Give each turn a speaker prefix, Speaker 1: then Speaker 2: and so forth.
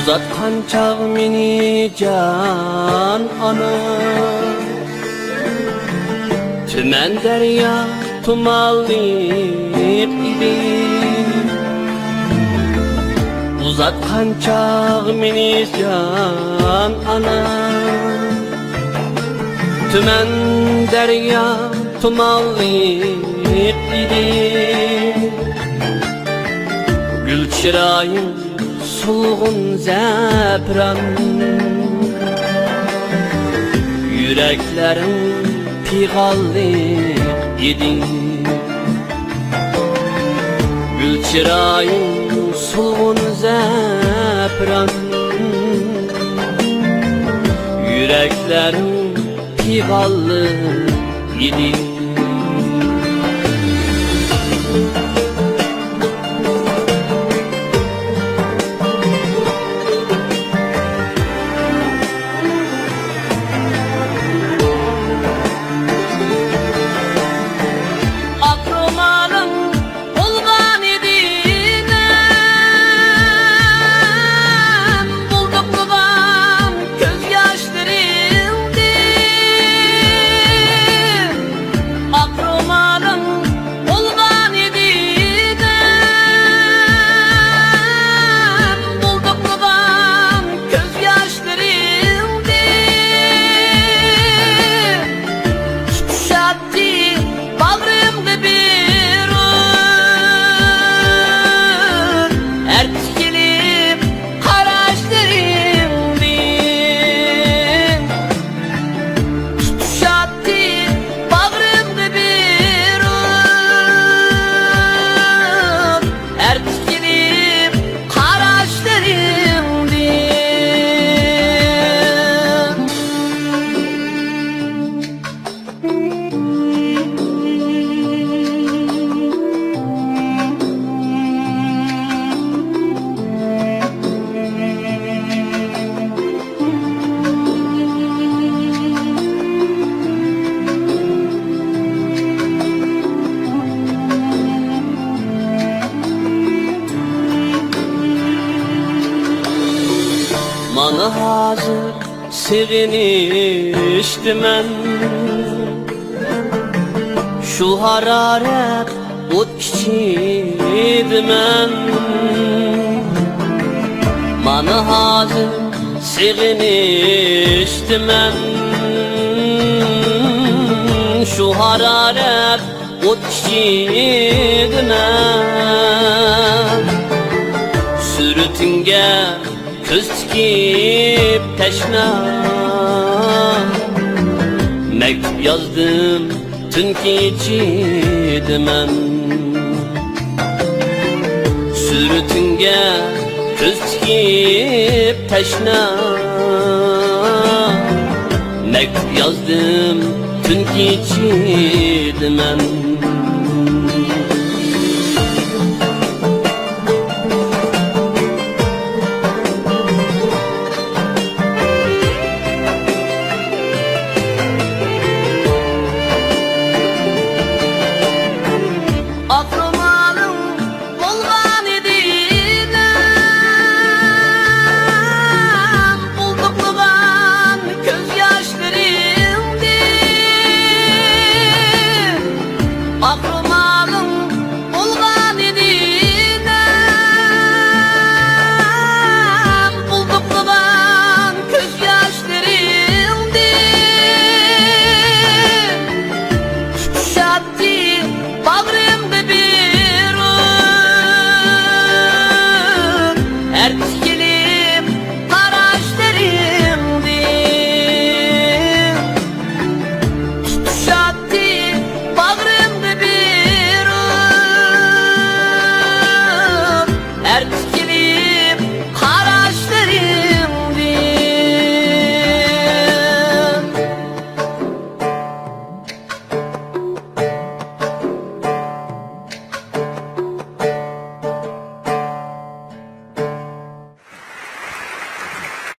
Speaker 1: Uzatkan çağ meni can ana, tümen derya tumallayıp idi. Uzatkan çağ meni can ana, tümen derya tumallayıp idi. Gül çırayın solgun zəbran, yüreklerin piğallık idi. Gül çırayın solgun zəbran, yüreklerin piğallık idi. Mana hazır sevinişti men, şu hararet ot içiydi men. Mana hazır sevinişti men, şu hararet ot içiydi men. Sürütünge köz tikip teşna, mektup yazdım tün keçiydi men. Sürütünge köz tikip teşna, mektup yazdım tün keçiydi men.